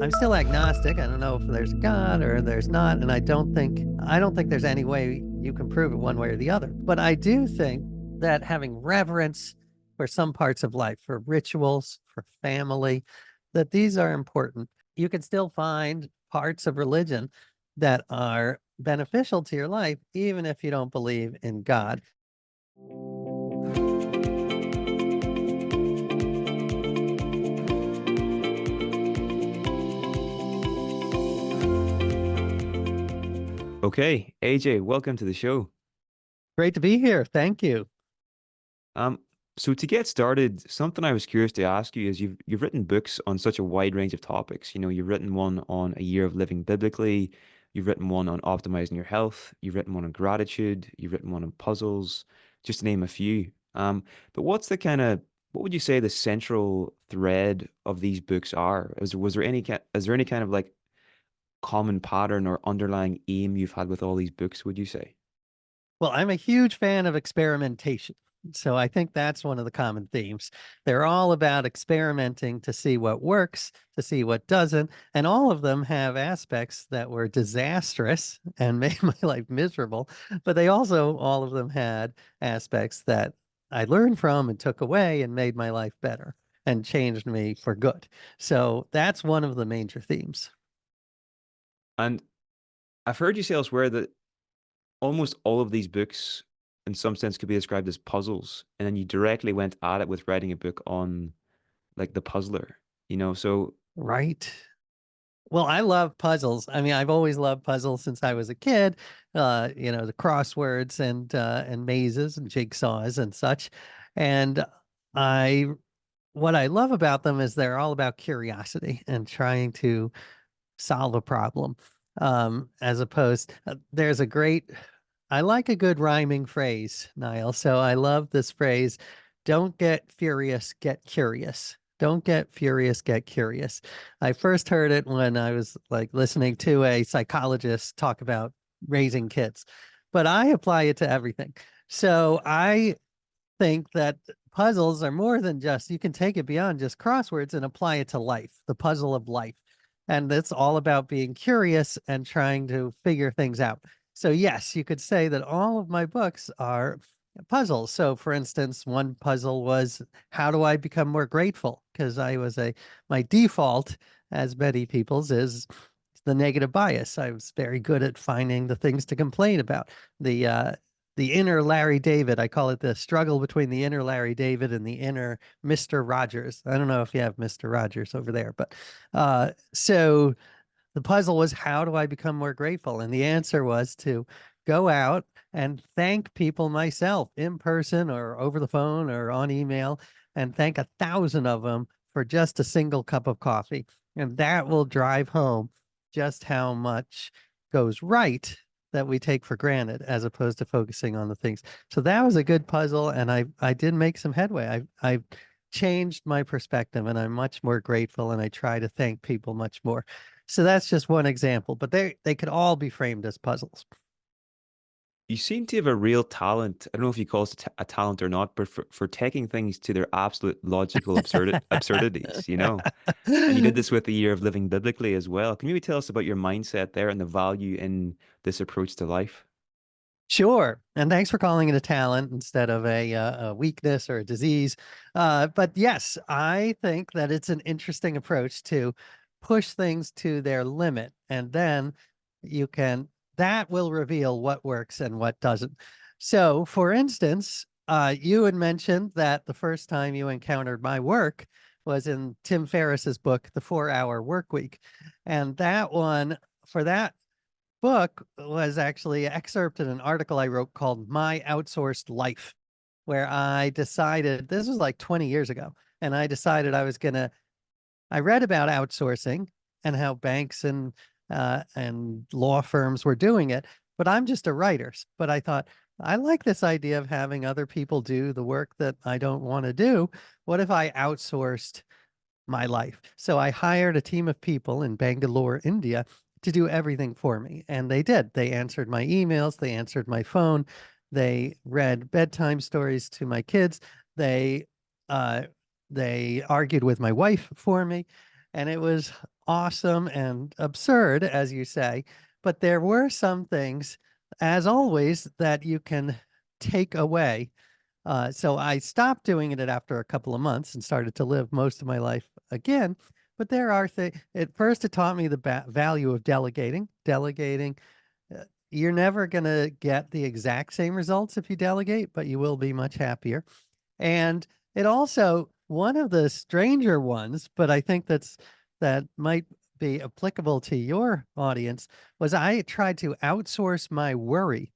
I'm still agnostic. I don't know if there's a God or there's not, and I don't think there's any way you can prove it one way or the other. But I do think that having reverence for some parts of life, for rituals, for family, that these are important. You can still find parts of religion that are beneficial to your life, even if you don't believe in God. Okay, AJ, welcome to the show. Great to be here. Thank you. Um, so to get started, something I was curious to ask you is you've written books on such a wide range of topics. You've written one on a year of living biblically, you've written one on optimizing your health, you've written one on gratitude, you've written one on puzzles, just to name a few. But what would you say the central thread of these books are? Is there any kind of like common pattern or underlying aim you've had with all these books, would you say? Well, I'm a huge fan of experimentation. So I think that's one of the common themes. They're all about experimenting to see what works, to see what doesn't. And all of them have aspects that were disastrous and made my life miserable. But they also, all of them had aspects that I learned from and took away and made my life better and changed me for good. So that's one of the major themes. And I've heard you say elsewhere that almost all of these books, in some sense, could be described as puzzles, and then you directly went at it with writing a book on like the puzzler. So Right. Well, I love puzzles. I mean, I've always loved puzzles since I was a kid. The crosswords and mazes and jigsaws and such. And I what I love about them is they're all about curiosity and trying to solve a problem. As opposed, there's a great I like a good rhyming phrase, Niall. So I love this phrase, don't get furious, get curious. Don't get furious, get curious. I first heard it when I was like listening to a psychologist talk about raising kids, but I apply it to everything. So I think that puzzles are more than just, you can take it beyond just crosswords and apply it to life, the puzzle of life. And it's all about being curious and trying to figure things out. So, yes, you could say that all of my books are puzzles. So, for instance, one puzzle was, how do I become more grateful? Because my default, as many people's, is the negative bias. I was very good at finding the things to complain about. The uh, the inner Larry David. I call it the struggle between the inner Larry David and the inner Mr. Rogers. I don't know if you have Mr. Rogers over there, but so the puzzle was, how do I become more grateful? And the answer was to go out and thank people myself in person or over the phone or on email, and thank 1,000 of them for just a single cup of coffee. And that will drive home just how much goes right that we take for granted as opposed to focusing on the things. So that was a good puzzle, and I did make some headway. I changed my perspective, and I'm much more grateful, and I try to thank people much more. So that's just one example, but they could all be framed as puzzles. you seem to have a real talent. I don't know if you call it a talent or not, but for taking things to their absolute logical absurdities, And you did this with the year of living biblically as well. Can you maybe tell us about your mindset there and the value in this approach to life? Sure. And thanks for calling it a talent instead of a weakness or a disease. But yes, I think that it's an interesting approach to push things to their limit. And then you can, that will reveal what works and what doesn't. So, for instance, you had mentioned that the first time you encountered my work was in Tim Ferriss's book, The 4 Hour Work Week. And that one, for that book was actually excerpted an article I wrote called My Outsourced Life, where I decided, this was like 20 years ago, and I decided I read about outsourcing and how banks and law firms were doing it, but I'm just a writer. But I thought, I like this idea of having other people do the work that I don't want to do. What if I outsourced my life? So I hired a team of people in Bangalore, India, to do everything for me. And they did. They answered my emails, they answered my phone, they read bedtime stories to my kids, they uh they argued with my wife for me. And it was awesome and absurd, as you say, but there were some things, as always, that you can take away. So I stopped doing it after a couple of months and started to live most of my life again. But there are things, at first, it taught me the value of delegating. Delegating, you're never going to get the exact same results if you delegate, but you will be much happier. And it also, one of the stranger ones, but I think that might be applicable to your audience, was I tried to outsource my worry.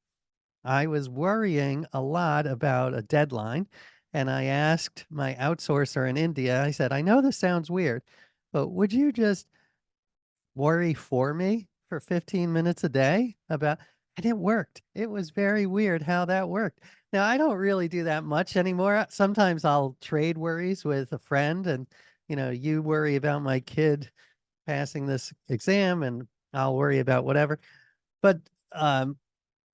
I was worrying a lot about a deadline, and I asked my outsourcer in India, I said, I know this sounds weird, but would you just worry for me for 15 minutes a day about, and it worked. It was very weird how that worked. Now, I don't really do that much anymore. Sometimes I'll trade worries with a friend and, you worry about my kid passing this exam and I'll worry about whatever. But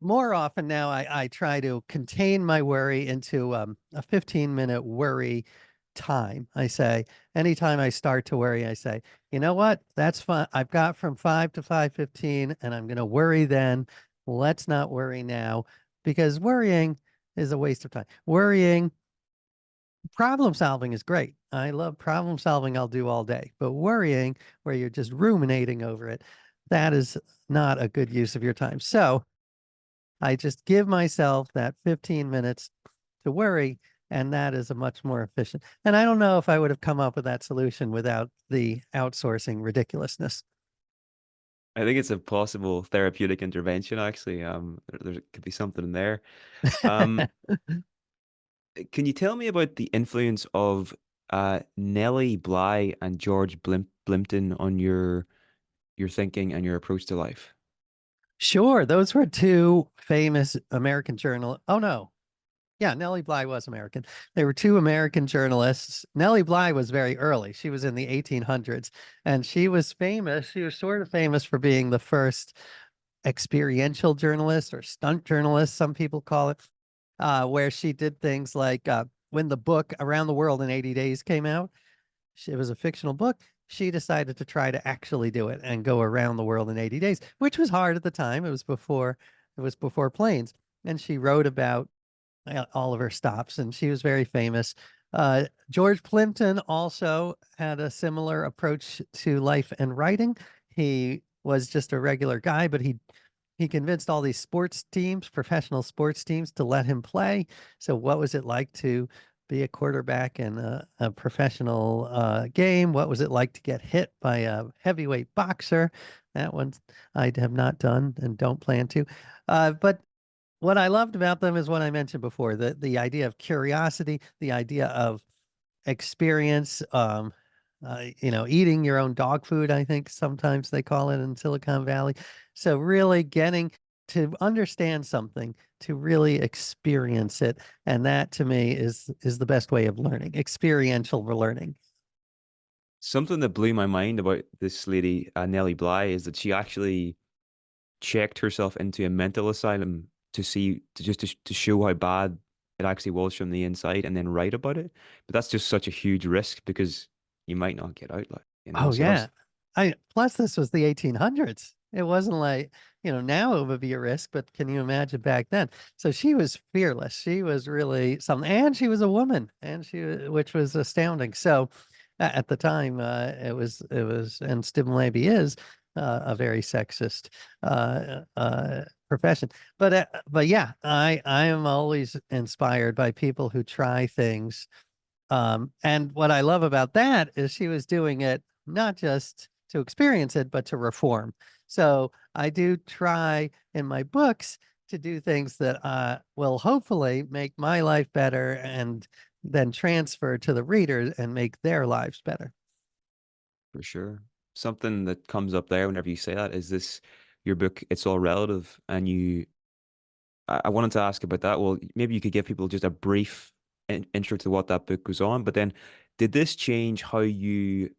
more often now, I try to contain my worry into a 15-minute worry time. I say, anytime I start to worry, I say, you know what? That's fine. I've got from 5 to 5:15, and I'm going to worry then. Let's not worry now, because worrying is a waste of time. Worrying, problem solving is great. I love problem solving. I'll do all day. But worrying, where you're just ruminating over it, that is not a good use of your time. So I just give myself that 15 minutes to worry, and that is a much more efficient. And I don't know if I would have come up with that solution without the outsourcing ridiculousness. I think it's a possible therapeutic intervention, actually. There could be something in there. Um, can you tell me about the influence of Nellie Bly and George Blimpton on your thinking and your approach to life? Sure, those were two famous American journal. Oh no, yeah, Nellie Bly was American. They were two American journalists. Nellie Bly was very early. She was in the 1800s, and she was famous. She was sort of famous for being the first experiential journalist or stunt journalist, some people call it, where she did things like when the book Around the World in 80 Days came out, it was a fictional book. She decided to try to actually do it and go around the world in 80 days, which was hard at the time. It was before planes. And she wrote about all of her stops, and she was very famous. George Plimpton also had a similar approach to life and writing. He was just a regular guy, but he convinced all these sports teams, professional sports teams, to let him play. So what was it like to be a quarterback in a professional game? What was it like to get hit by a heavyweight boxer? That one I have not done and don't plan to. But what I loved about them is what I mentioned before, the idea of curiosity, the idea of experience, eating your own dog food, I think sometimes they call it in Silicon Valley. So really getting to understand something, to really experience it. And that to me is the best way of learning, experiential learning. Something that blew my mind about this lady, Nellie Bly, is that she actually checked herself into a mental asylum to show how bad it actually was from the inside, and then write about it. But that's just such a huge risk because you might not get out, like, you know. Oh So yeah. that's I plus this was the 1800s. It wasn't like, now it would be a risk, but can you imagine back then? So she was fearless. She was really something, and she was a woman, and which was astounding. So at the time, it was, and still maybe is a very sexist profession. But yeah, I am always inspired by people who try things, and what I love about that is she was doing it not just to experience it, but to reform. So I do try in my books to do things that will hopefully make my life better and then transfer to the reader and make their lives better. for sure. Something that comes up there whenever you say that is this your book, It's All Relative. And I wanted to ask about that. Well, maybe you could give people just a brief intro to what that book was on, but then did this change how you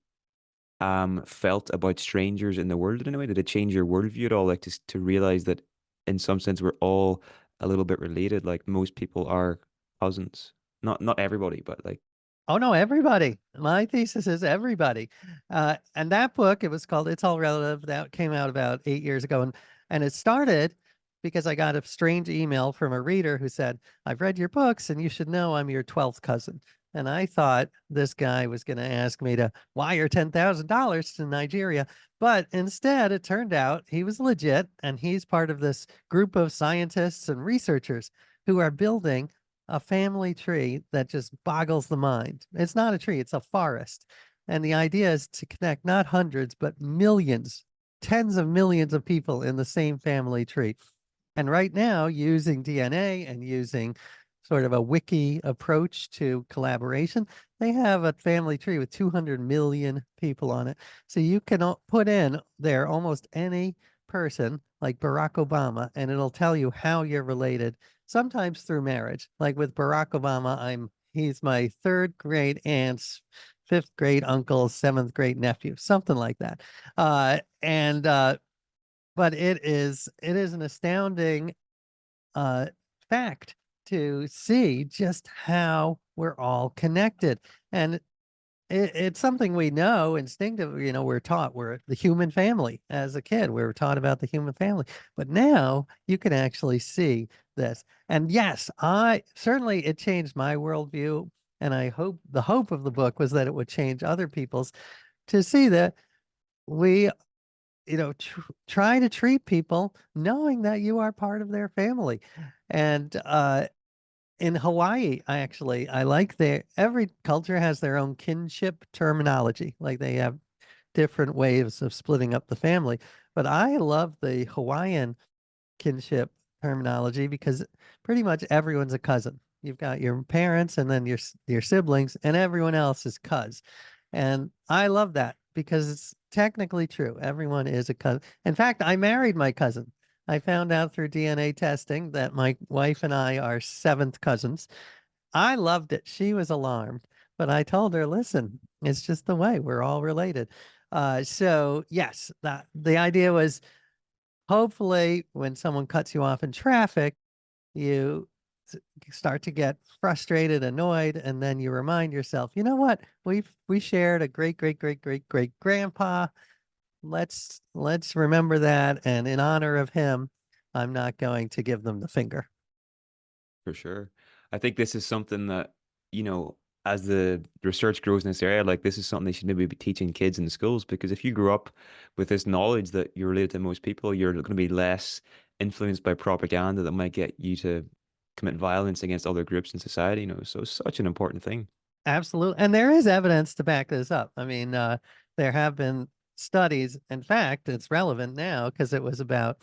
felt about strangers in the world in any way? Did it change your worldview at all? Like to realize that in some sense we're all a little bit related. Like most people are cousins. Not everybody, but like Oh no, everybody. My thesis is everybody. And that book, it was called It's All Relative. That came out about 8 years ago. And it started because I got a strange email from a reader who said, I've read your books and you should know I'm your 12th cousin. And I thought this guy was going to ask me to wire $10,000 to Nigeria. But instead, it turned out he was legit and he's part of this group of scientists and researchers who are building a family tree that just boggles the mind. It's not a tree, it's a forest. And the idea is to connect not hundreds, but millions, tens of millions of people in the same family tree. And right now, using DNA and using sort of a wiki approach to collaboration, they have a family tree with 200 million people on it. So you can put in there almost any person like Barack Obama, and it'll tell you how you're related, sometimes through marriage. Like with Barack Obama, he's my third grade aunt's fifth grade uncle, seventh grade nephew, something like that. And but it is an astounding uh, fact to see just how we're all connected. And it's something we know instinctively, we're taught we're the human family. As a kid, we were taught about the human family, but now you can actually see this. And yes, I certainly, it changed my worldview. And I hope the hope of the book was that it would change other people's, to see that we try to treat people knowing that you are part of their family. And in Hawaii, I like every culture has their own kinship terminology. Like they have different ways of splitting up the family. But I love the Hawaiian kinship terminology because pretty much everyone's a cousin. You've got your parents and then your siblings, and everyone else is cuz. And I love that because it's technically true. Everyone is a cousin. In fact, I married my cousin. I found out through DNA testing that my wife and I are seventh cousins. I loved it. She was alarmed, but I told her, listen, it's just the way we're all related. So yes, that the idea was hopefully when someone cuts you off in traffic, you start to get frustrated, annoyed, and then you remind yourself, you know what? We shared a great, great, great, great, great grandpa. Let's remember that. And in honor of him, I'm not going to give them the finger. For sure. I think this is something that, you know, as the research grows in this area, like this is something they should maybe be teaching kids in schools because if you grew up with this knowledge that you're related to most people, you're going to be less influenced by propaganda that might get you to commit violence against other groups in society, So it's such an important thing. Absolutely. And there is evidence to back this up. I mean, there have been studies. In fact, it's relevant now because it was about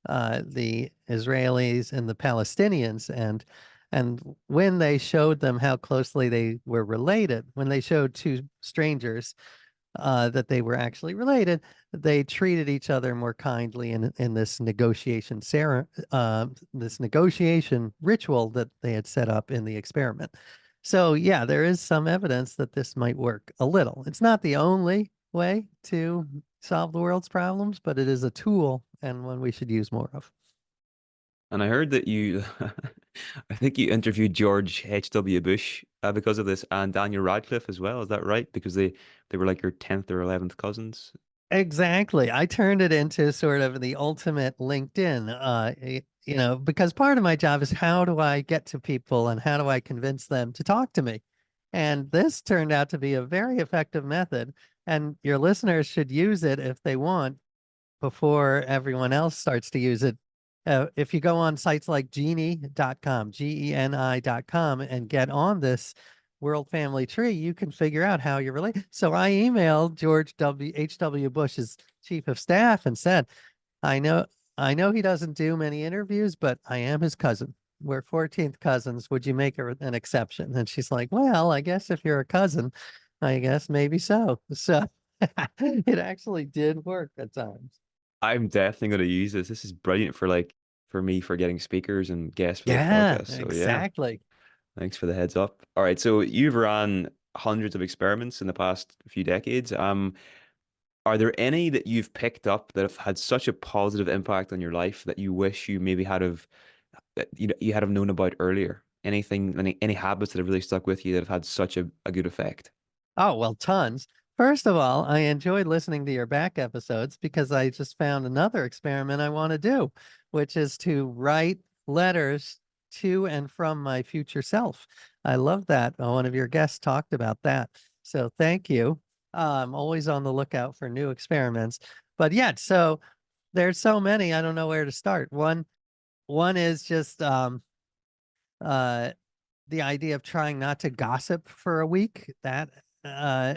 the Israelis and the Palestinians. And when they showed them how closely they were related, when they showed two strangers that they were actually related, they treated each other more kindly in this this negotiation ritual that they had set up in the experiment. So yeah, there is some evidence that this might work a little. It's not the only way to solve the world's problems, but it is a tool and one we should use more of. And I heard that you, I think you interviewed George H.W. Bush because of this and Daniel Radcliffe as well. Is that right? Because they were like your 10th or 11th cousins. Exactly. I turned it into sort of the ultimate LinkedIn, because part of my job is how do I get to people and how do I convince them to talk to me? And this turned out to be a very effective method. And your listeners should use it if they want before everyone else starts to use it. If you go on sites like geni.com, geni.com, and get on this world family tree, you can figure out how you're related. So I emailed George H.W. Bush's chief of staff and said, I know, I know he doesn't do many interviews, but I am his cousin. We're 14th cousins. Would you make an exception? And she's like, well, I guess if you're a cousin, I guess maybe so. So it actually did work at times. I'm definitely going to use this. This is brilliant for for me for getting speakers and guests for the Yeah, podcast. So yeah, exactly. thanks for the heads up. All right, so you've run hundreds of experiments in the past few decades. Are there any that you've picked up that have had such a positive impact on your life that you wish you maybe had have you had have known about earlier? Anything, any habits that have really stuck with you that have had such a good effect? Oh, well, tons. First of all, I enjoyed listening to your back episodes because I just found another experiment I want to do, which is to write letters to and from my future self. I love that. One of your guests talked about that. So thank you. I'm always on the lookout for new experiments. But yeah, so there's so many, I don't know where to start. One is just uh the idea of trying not to gossip for a week. That uh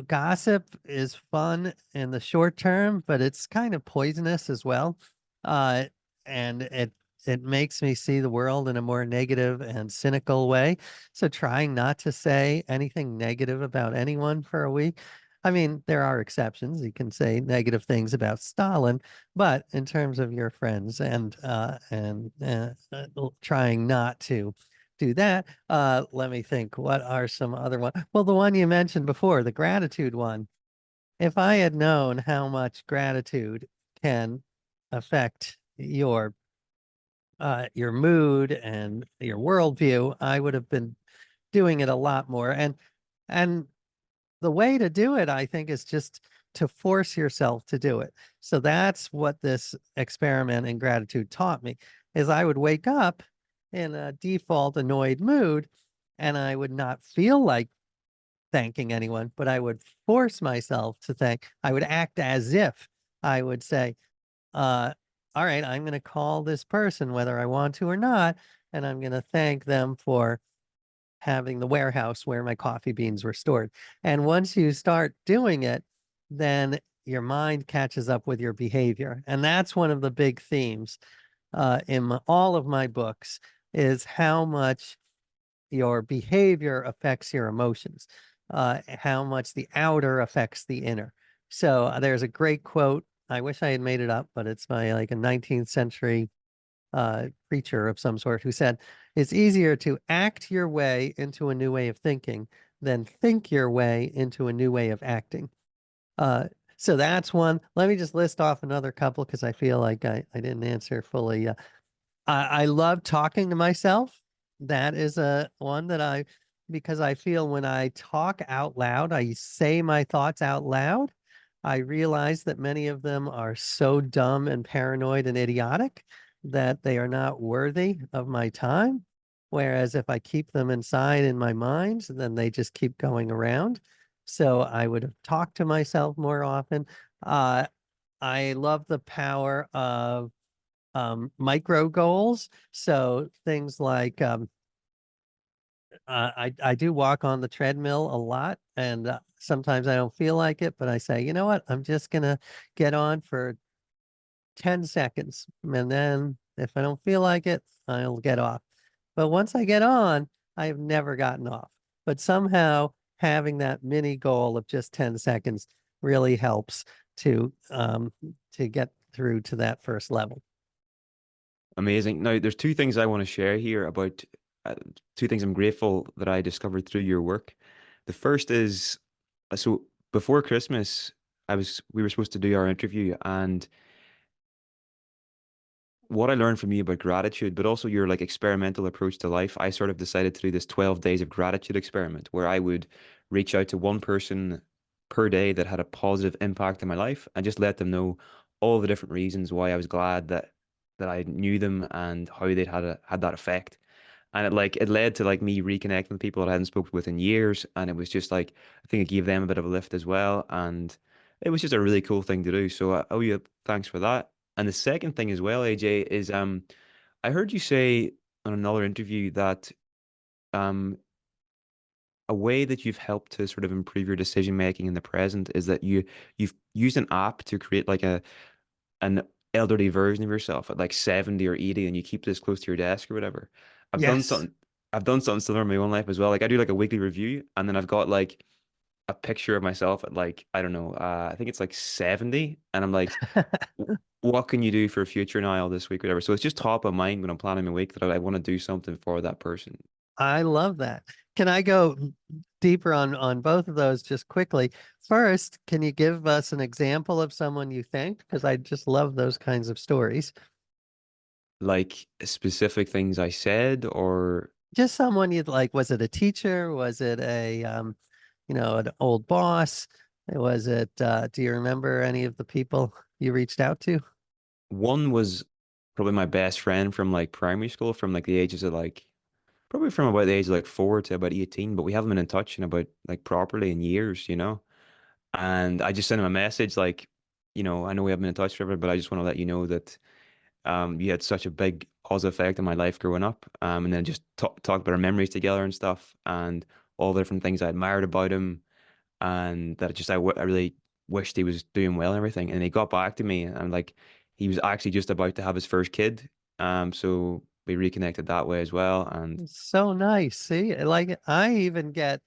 gossip is fun in the short term, but it's kind of poisonous as well. Uh, and it makes me see the world in a more negative and cynical way. So trying not to say anything negative about anyone for a week. I mean, there are exceptions. You can say negative things about Stalin, but in terms of your friends and trying not to do that. Let me think. What are some other ones? Well, the one you mentioned before, the gratitude one. If I had known how much gratitude can affect your mood and your worldview, I would have been doing it a lot more. And the way to do it, I think, is just to force yourself to do it. So that's what this experiment in gratitude taught me, is I would wake up in a default annoyed mood and I would not feel like thanking anyone, but I would force myself to thank. I would act as if I would say, uh, all right, I'm going to call this person whether I want to or not, and I'm going to thank them for having the warehouse where my coffee beans were stored. And once you start doing it, then your mind catches up with your behavior. And that's one of the big themes all of my books is how much your behavior affects your emotions, how much the outer affects the inner. So there's a great quote. I wish I had made it up, but it's by like a 19th century preacher of some sort who said, it's easier to act your way into a new way of thinking than think your way into a new way of acting. Uh, so that's one. Let me just list off another couple because I feel like I didn't answer fully. I love talking to myself. That is a one that because I feel when I talk out loud, I say my thoughts out loud. I realize that many of them are so dumb and paranoid and idiotic that they are not worthy of my time. Whereas if I keep them inside in my mind, then they just keep going around. So I would talk to myself more often. Uh, I love the power of micro goals. So things like I do walk on the treadmill a lot, and sometimes I don't feel like it, but I say, you know what, I'm just gonna get on for 10 seconds, and then if I don't feel like it, I'll get off. But once I get on, I have never gotten off. But somehow having that mini goal of just 10 seconds really helps to get through to that first level. Amazing. Now, there's two things I want to share here about two things I'm grateful that I discovered through your work. The first is so before Christmas, we were supposed to do our interview, and what I learned from you about gratitude, but also your like experimental approach to life, I sort of decided to do this 12 days of gratitude experiment where I would reach out to one person per day that had a positive impact in my life and just let them know all the different reasons why I was glad that I knew them and how they'd had that effect. And it led to like me reconnecting with people that I hadn't spoken with in years. And it was just like I think it gave them a bit of a lift as well. And it was just a really cool thing to do. So I owe you thanks for that. And the second thing as well, AJ, is I heard you say on another interview that um a way that you've helped to sort of improve your decision making in the present is that you've used an app to create like an elderly version of yourself at like 70 or 80 and you keep this close to your desk or whatever. I've done Yes. something I've done something similar in my own life as well. Like I do like a weekly review and then I've got like a picture of myself at like I don't know, I think it's like 70 and I'm like what can you do for future now this week, whatever. So it's just top of mind when I'm planning my week that I want to do something for that person. I love that. Can I go deeper on both of those just quickly? First, can you give us an example of someone you thanked? Because I just love those kinds of stories. Like specific things I said, or Just someone you'd like. Was it a teacher? Was it a an old boss? Was it do you remember any of the people you reached out to? one was probably my best friend from like primary school, from like the ages of like probably from about the age of like 4 to about 18, but we haven't been in touch in about like properly in years, you know? And I just sent him a message like, I know we haven't been in touch forever, but I just want to let you know that you had such a big positive effect on my life growing up. And then just talk about our memories together and stuff, and all the different things I admired about him, and that just I really wished he was doing well and everything. And he got back to me, and like he was actually just about to have his first kid. So we reconnected that way as well. And So nice. See, like I even get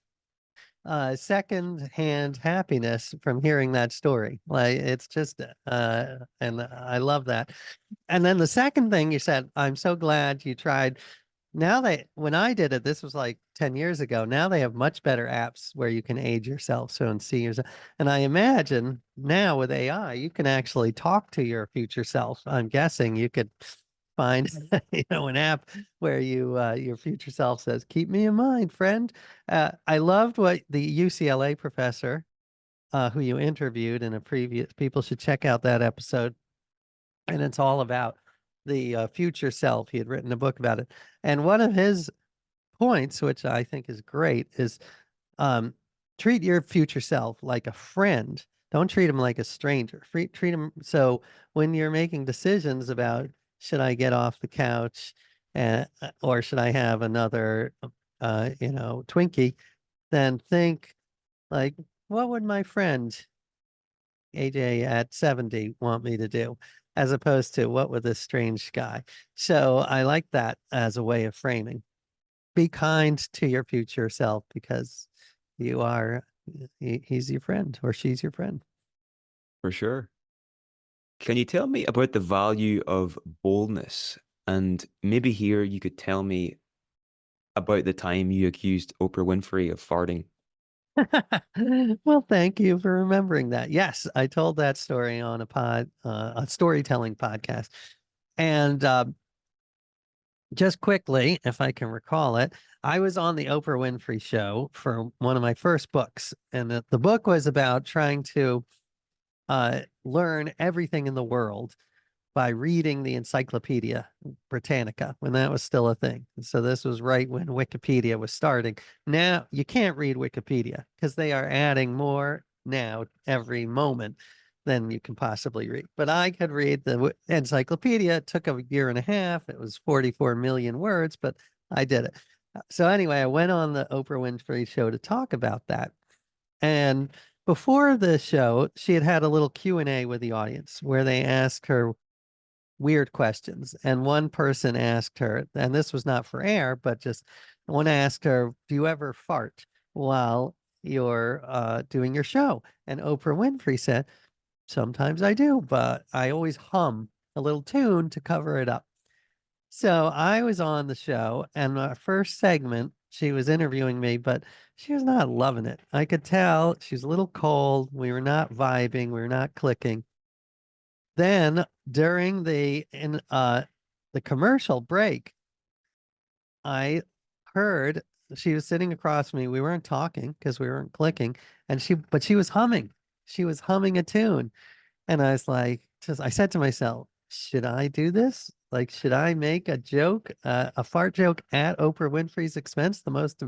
second hand happiness from hearing that story. Like it's just and I love that. And then the second thing you said, I'm so glad you tried. Now when I did it, this was like 10 years ago. Now they have much better apps where you can age yourself so and see yourself. And I imagine now with AI, you can actually talk to your future self. I'm guessing you could find an app where your future self says, keep me in mind, friend. I loved what the UCLA professor who you interviewed in a previous, people should check out that episode. And it's all about the future self. He had written a book about it. And one of his points, which I think is great, is um, treat your future self like a friend. Don't treat him like a stranger. Treat him so when you're making decisions about should I get off the couch or should I have another, Twinkie, then think like, what would my friend AJ at 70 want me to do? As opposed to what would this strange guy? So I like that as a way of framing. Be kind to your future self because you are he's your friend or she's your friend. for sure. Can you tell me about the value of boldness? And maybe here you could tell me about the time you accused Oprah Winfrey of farting. Well, thank you for remembering that. Yes, I told that story on a storytelling podcast. And just quickly, if I can recall it, I was on the Oprah Winfrey show for one of my first books. And the book was about trying to learn everything in the world by reading the Encyclopedia Britannica when that was still a thing. So this was right when Wikipedia was starting. Now you can't read Wikipedia because they are adding more now every moment than you can possibly read. But I could read the encyclopedia. It took a year and a half. It was 44 million words, but I did it. So anyway, I went on the Oprah Winfrey show to talk about that. And before the show, she had had a little Q&A with the audience where they asked her weird questions. And one person asked her, and this was not for air, but just one asked her, do you ever fart while you're doing your show? And Oprah Winfrey said, sometimes I do, but I always hum a little tune to cover it up. So I was on the show, and my first segment, she was interviewing me, but she was not loving it. I could tell she was a little cold. We were not vibing. We were not clicking. Then during the commercial break, I heard she was sitting across from me. We weren't talking because we weren't clicking, and she was humming. She was humming a tune. And I was like, I said to myself, should I do this? Like, should I make a joke, a fart joke at Oprah Winfrey's expense, the most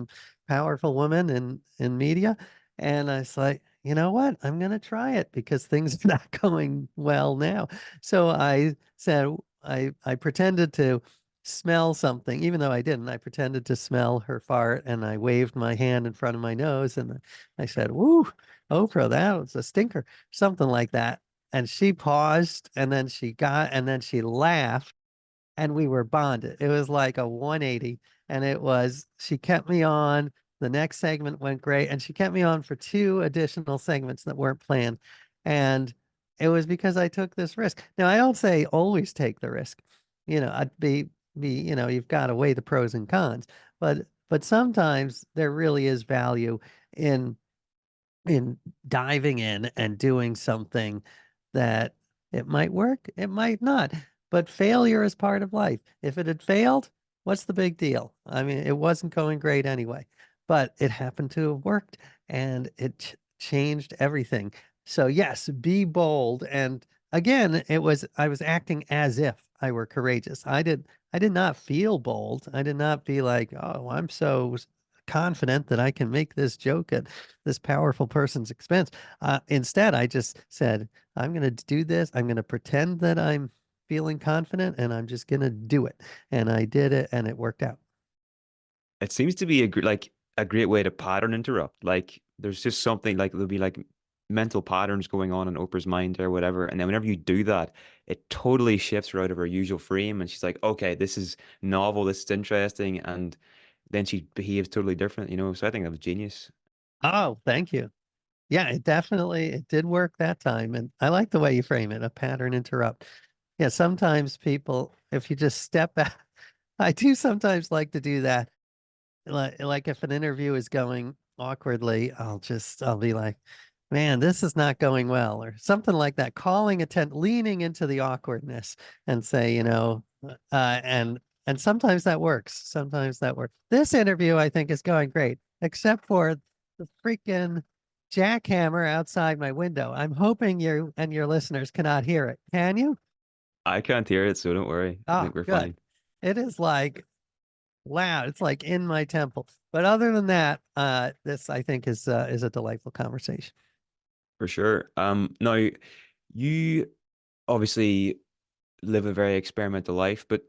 powerful woman in media? And I was like, you know what? I'm gonna try it because things are not going well now. So I said, I pretended to smell something, even though I didn't. I pretended to smell her fart, and I waved my hand in front of my nose, and I said, "Woo, Oprah, that was a stinker," something like that. And she paused and then she laughed and we were bonded. It was like a 180 and she kept me on. The next segment went great and she kept me on for two additional segments that weren't planned. And it was because I took this risk. Now, I don't say always take the risk. I'd you've got to weigh the pros and cons, but sometimes there really is value in diving in and doing something that it might work, it might not. but failure is part of life. If it had failed, what's the big deal? I mean, it wasn't going great anyway, but it happened to have worked and it changed everything. So yes, be bold. And again, I was acting as if I were courageous. I did not feel bold. I did not be like, oh, I'm so confident that I can make this joke at this powerful person's expense. Instead, I just said, I'm going to do this. I'm going to pretend that I'm feeling confident and I'm just going to do it. And I did it and it worked out. It seems to be like a great way to pattern interrupt. Like there's just something like there'll be like mental patterns going on in Oprah's mind or whatever. And then whenever you do that, it totally shifts her out of her usual frame. And she's like, okay, this is novel, this is interesting. And then she behaves totally different, you know? So I think that was genius. Oh, thank you. Yeah, it did work that time. And I like the way you frame it, a pattern interrupt. Yeah, sometimes people, if you just step back, I do sometimes like to do that. Like if an interview is going awkwardly, I'll be like, man, this is not going well, or something like that. Leaning into the awkwardness and say, and sometimes that works. Sometimes that works. This interview, I think, is going great, except for the freaking jackhammer outside my window. I'm hoping you and your listeners cannot hear it. Can you? I can't hear it, so don't worry. I Oh, think we're good. fine. It is like loud. It's like in my temple. But other than that, this I think is a delightful conversation. For sure. Now you obviously live a very experimental life, but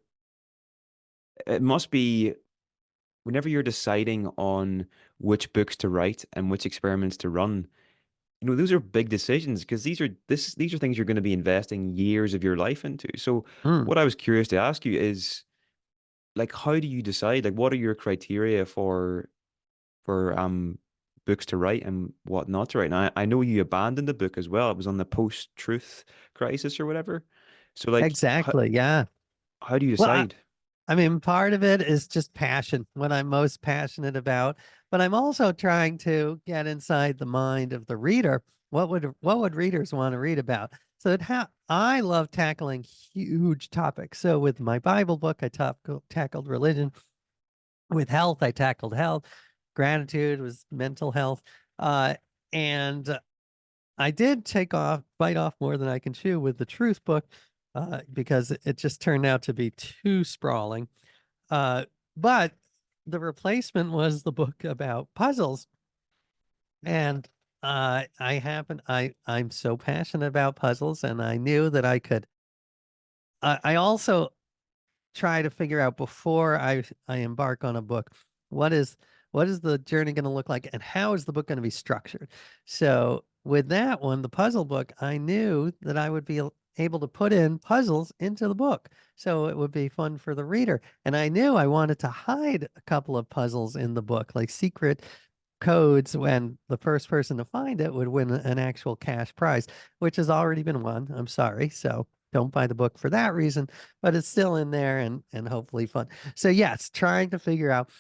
it must be whenever you're deciding on which books to write and which experiments to run, you know, those are big decisions because these are things you're going to be investing years of your life into. So Hmm. what I was curious to ask you is like how do you decide? Like what are your criteria for books to write and what not to write? And I know you abandoned the book as well. It was on the post-truth crisis or whatever. So like Exactly. Yeah. how do you Well, decide? I mean, part of it is just passion, what I'm most passionate about, but I'm also trying to get inside the mind of the reader. What would readers want to read about? So I love tackling huge topics. So with my Bible book, tackled religion. With health, I tackled health. Gratitude was mental health. And I did bite off more than I can chew with the truth book, because it just turned out to be too sprawling. But the replacement was the book about puzzles. And I'm so passionate about puzzles, and I knew that I could. I also try to figure out before I embark on a book, what is what is the journey going to look like and how is the book going to be structured. So with that one, the puzzle book, I knew that I would be able to put in puzzles into the book, so it would be fun for the reader. And I knew I wanted to hide a couple of puzzles in the book, like secret codes, when the first person to find it would win an actual cash prize, which has already been won. I'm sorry. So don't buy the book for that reason, but it's still in there and hopefully fun. So yes, trying to figure out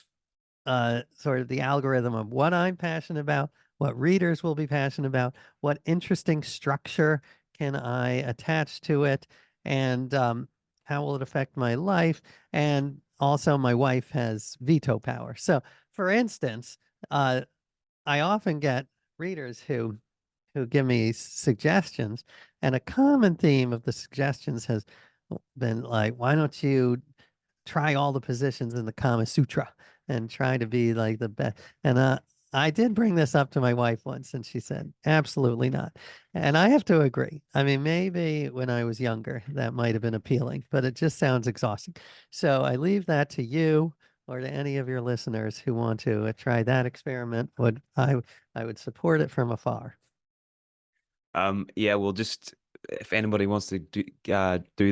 sort of the algorithm of what I'm passionate about, what readers will be passionate about, what interesting structure can I attach to it, and how will it affect my life? And also, my wife has veto power. So, for instance, uh, I often get readers who give me suggestions, and a common theme of the suggestions has been like, "Why don't you try all the positions in the Kama Sutra and try to be like the best?" And I did bring this up to my wife once, and she said, "Absolutely not." And I have to agree. I mean, maybe when I was younger, that might have been appealing, but it just sounds exhausting. So I leave that to you or to any of your listeners who want to try that experiment. I would support it from afar. Yeah, we'll just if anybody wants to do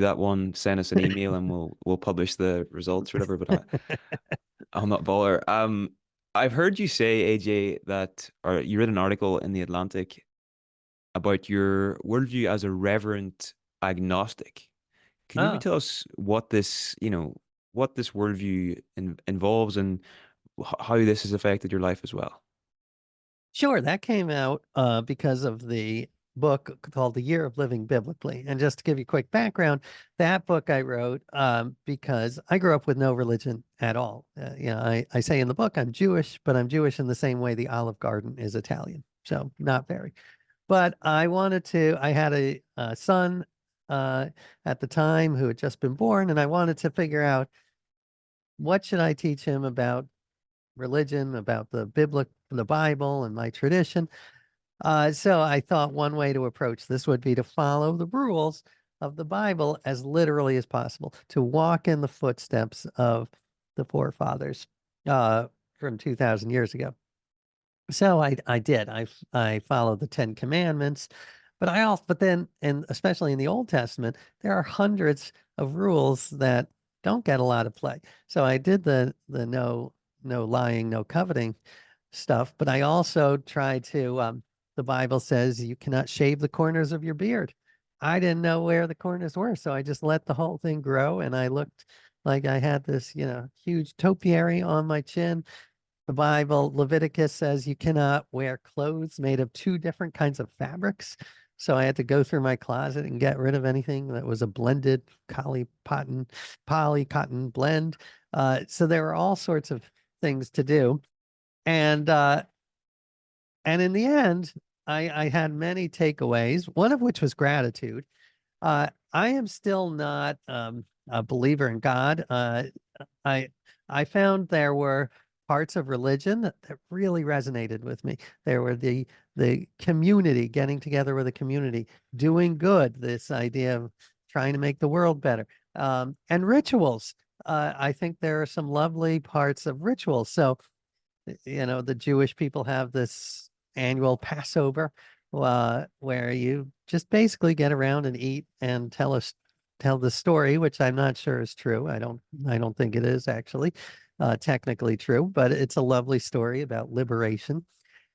that one, send us an email and we'll publish the results or whatever. But I'll not bother. I've heard you say, AJ, that or you read an article in the Atlantic about your worldview as a reverent agnostic. Can you maybe Oh, tell us what what this worldview involves and how this has affected your life as well? sure. That came out because of book called The Year of Living Biblically. And just to give you a quick background, that book I wrote because I grew up with no religion at all. I say in the book I'm Jewish, but I'm Jewish in the same way the Olive Garden is Italian. So not very. But I had a son at the time who had just been born, and I wanted to figure out what should I teach him about religion, about the Bible and my tradition. So I thought one way to approach this would be to follow the rules of the Bible as literally as possible, to walk in the footsteps of the forefathers from 2,000 years ago. So I did. I followed the Ten Commandments, but then, and especially in the Old Testament, there are hundreds of rules that don't get a lot of play. So I did the no lying, no coveting stuff, but I also tried to the Bible says you cannot shave the corners of your beard. I didn't know where the corners were, so I just let the whole thing grow, and I looked like I had this, huge topiary on my chin. The Bible, Leviticus says you cannot wear clothes made of two different kinds of fabrics. So I had to go through my closet and get rid of anything that was a blended poly cotton blend. So there were all sorts of things to do. And in the end, I had many takeaways, one of which was gratitude. I am still not a believer in God. I I found there were parts of religion that really resonated with me. There were the community, getting together with a community, doing good, this idea of trying to make the world better, and rituals. I think there are some lovely parts of rituals. So, the Jewish people have this annual Passover, where you just basically get around and eat and tell the story, which I'm not sure is true. I don't think it is actually technically true, but it's a lovely story about liberation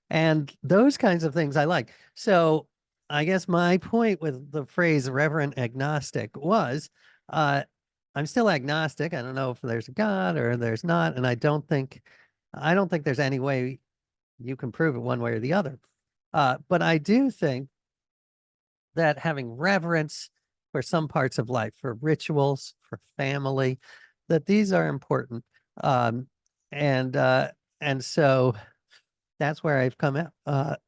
and those kinds of things I like. So I guess my point with the phrase reverent agnostic was, uh, I'm still agnostic. I don't know if there's a God or there's not, and I don't think there's any way you can prove it one way or the other. But I do think that having reverence for some parts of life, for rituals, for family, that these are important. Um, and and so that's where I've come out.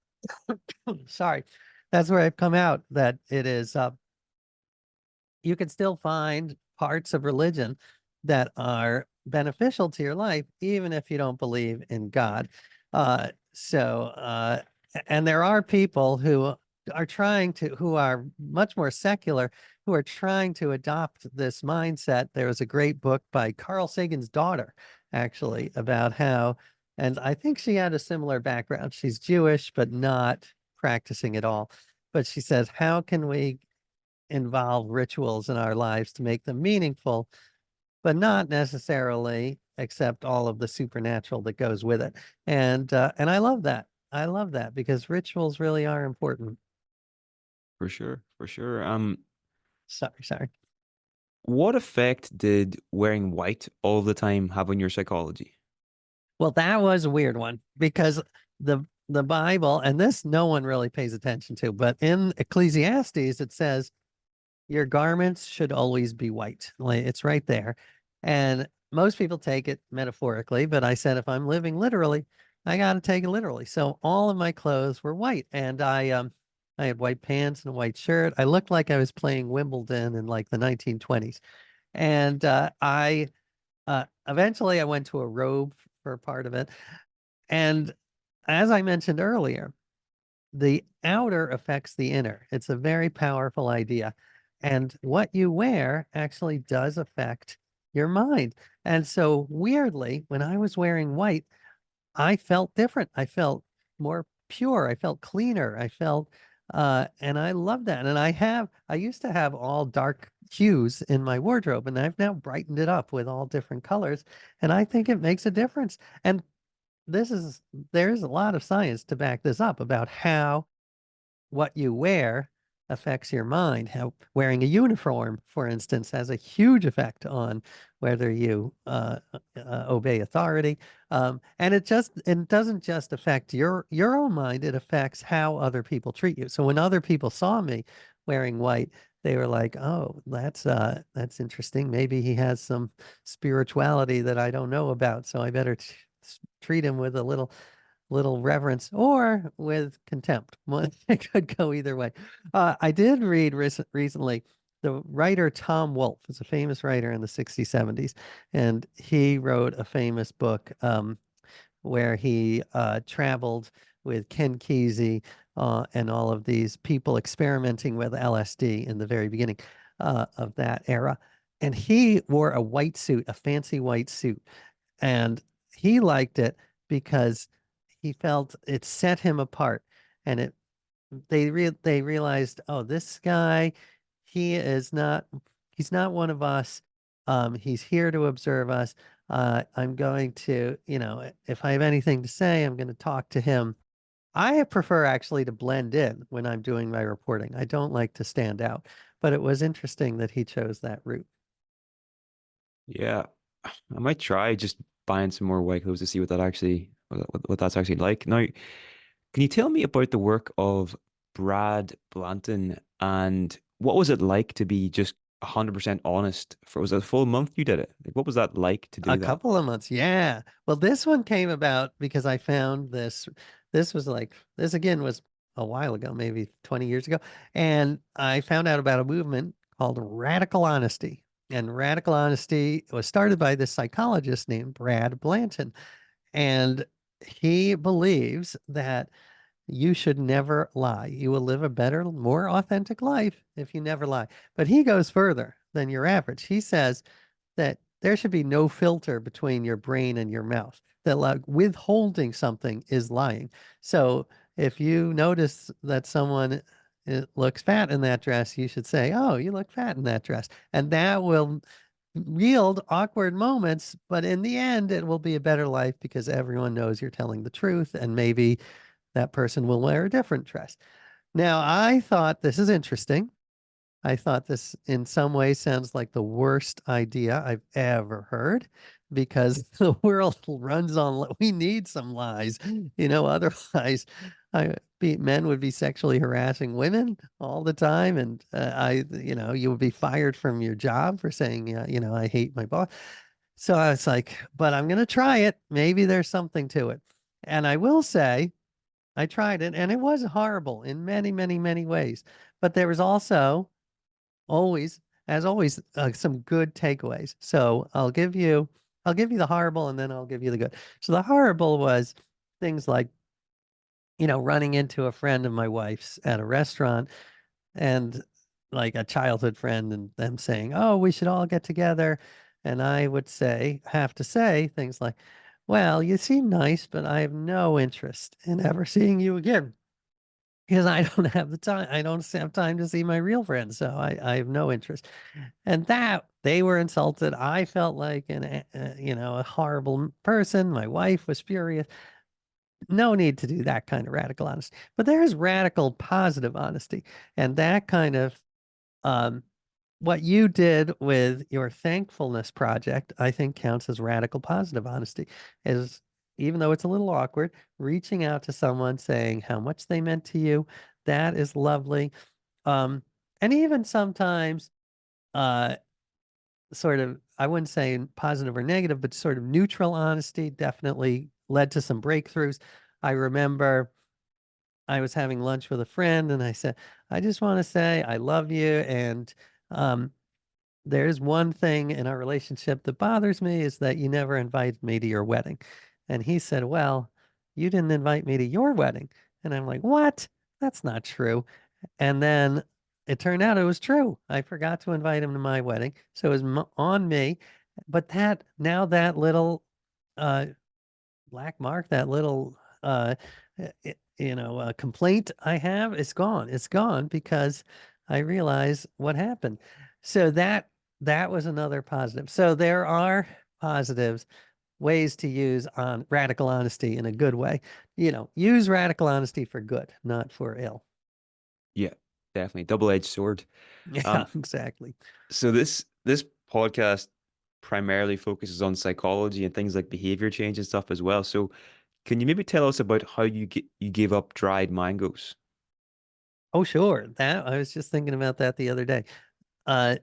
Sorry, that's where I've come out that it is. You can still find parts of religion that are beneficial to your life, even if you don't believe in God. And there are people who are much more secular, who are trying to adopt this mindset. There was a great book by Carl Sagan's daughter, actually, about how, and I think she had a similar background. She's Jewish, but not practicing at all. But she says, how can we involve rituals in our lives to make them meaningful, but not necessarily accept all of the supernatural that goes with it. And I love that. I love that because rituals really are important. For sure, for sure. Sorry. What effect did wearing white all the time have on your psychology? Well, that was a weird one because the Bible, and this no one really pays attention to, but in Ecclesiastes it says your garments should always be white. Like it's right there. And most people take it metaphorically, but I said if I'm living literally, I got to take it literally. So all of my clothes were white, and I had white pants and a white shirt. I looked like I was playing Wimbledon in like the 1920s. And I eventually I went to a robe for a part of it. And as I mentioned earlier, the outer affects the inner. It's a very powerful idea. And what you wear actually does affect your mind. And so weirdly, when I was wearing white, I felt different. I felt more pure. I felt cleaner. And I love that. And I used to have all dark hues in my wardrobe, and I've now brightened it up with all different colors. And I think it makes a difference. And there's a lot of science to back this up about how what you wear affects your mind. How wearing a uniform, for instance, has a huge effect on whether you obey authority. And it doesn't just affect your own mind, it affects how other people treat you. So when other people saw me wearing white, they were like, "Oh, that's interesting. Maybe he has some spirituality that I don't know about, so I better treat him with a little reverence or with contempt." It could go either way. I did read recently the writer Tom Wolfe is a famous writer in the 60s, 70s, and he wrote a famous book where he traveled with Ken Kesey and all of these people experimenting with LSD in the very beginning of that era. And he wore a white suit, a fancy white suit, and he liked it because he felt it set him apart. And they realized, oh, this guy, he is not he's not one of us. He's here to observe us. I'm going to, if I have anything to say, I'm going to talk to him. I prefer actually to blend in when I'm doing my reporting. I don't like to stand out, but it was interesting that he chose that route. Yeah, I might try just buying some more white clothes to see what that actually what that's actually like. Now, can you tell me about the work of Brad Blanton and what was it like to be just 100% honest for was it a full month you did it? Like, what was that like to A do that? couple of months, yeah. Well, this one came about because I found this. This was like, this again was a while ago, maybe 20 years ago. And I found out about a movement called radical honesty. And radical honesty was started by this psychologist named Brad Blanton. And he believes that you should never lie. You will live a better, more authentic life if you never lie. But he goes further than your average. He says that there should be no filter between your brain and your mouth, that like withholding something is lying. So if you notice that someone looks fat in that dress, you should say, "Oh, you look fat in that dress." And that will yield awkward moments, but in the end, it will be a better life because everyone knows you're telling the truth, and maybe that person will wear a different dress. Now, I thought this is interesting. I thought this in some ways sounds like the worst idea I've ever heard because the world runs on, we need some lies, otherwise men would be sexually harassing women all the time. And you would be fired from your job for saying, I hate my boss. So I was like, but I'm going to try it. Maybe there's something to it. And I will say, I tried it and it was horrible in many, many, many ways. But there was also always, as always, some good takeaways. So I'll give you the horrible and then I'll give you the good. So the horrible was things like, running into a friend of my wife's at a restaurant and like a childhood friend and them saying, "Oh, we should all get together." And I would have to say things like, "Well, you seem nice, but I have no interest in ever seeing you again." Because I don't have the time. I don't have time to see my real friends. So I have no interest. And that they were insulted. I felt like a horrible person. My wife was furious. No need to do that kind of radical honesty. But there's radical positive honesty. And that kind of um, what you did with your thankfulness project, I think counts as radical positive honesty. Is even though it's a little awkward, reaching out to someone saying how much they meant to you, that is lovely. Um, and even sometimes, uh, sort of, I wouldn't say positive or negative, but sort of neutral honesty definitely led to some breakthroughs. I remember I was having lunch with a friend and I said, "I just want to say I love you. And um, there's one thing in our relationship that bothers me is that you never invited me to your wedding." And he said, "Well, you didn't invite me to your wedding." And I'm like, "What? That's not true." And then it turned out it was true. I forgot to invite him to my wedding. So it was on me. But that little uh, black mark, that little complaint I have, it's gone. It's gone because I realize what happened. So that was another positive. So there are positives, ways to use on radical honesty in a good way. Use radical honesty for good, not for ill. Yeah. Definitely double-edged sword. Yeah, Um, exactly. so this podcast primarily focuses on psychology and things like behavior change and stuff as well. So can you maybe tell us about how you gave up dried mangoes? Oh, sure. That I was just thinking about that the other day. Uh,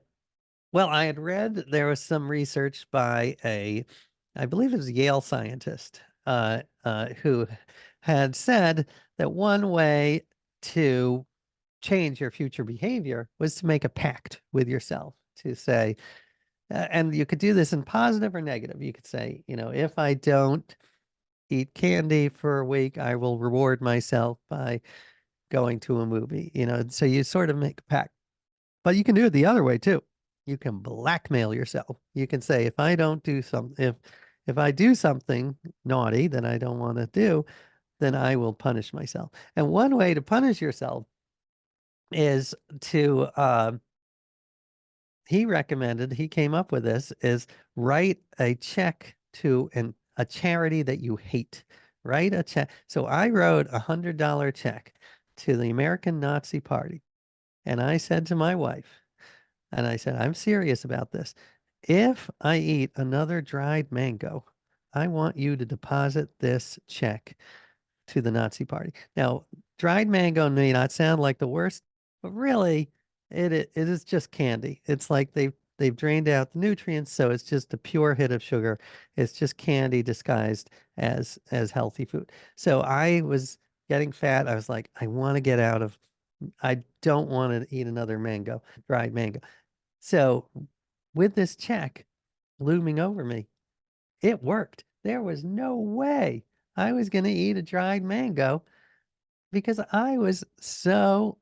well, I had read there was some research by I believe it was a Yale scientist, who had said that one way to change your future behavior was to make a pact with yourself to say, and you could do this in positive or negative. You could say, if I don't eat candy for a week, I will reward myself by going to a movie, so you sort of make a pact. But you can do it the other way too. You can blackmail yourself. You can say, if I don't do some, if I do something naughty that I don't want to do, then I will punish myself. And one way to punish yourself is to he came up with this, is write a check to a charity that you hate. Write a check. So I wrote $100 check to the American Nazi Party. And I said to my wife, and I said, I'm serious about this. If I eat another dried mango, I want you to deposit this check to the Nazi Party. Now, dried mango may not sound like the worst, but really, it is just candy. It's like they've drained out the nutrients, so it's just a pure hit of sugar. It's just candy disguised as healthy food. So I was getting fat. I was like, I want to get out of. I don't want to eat another mango, dried mango. So with this check looming over me, it worked. There was no way I was going to eat a dried mango because I was so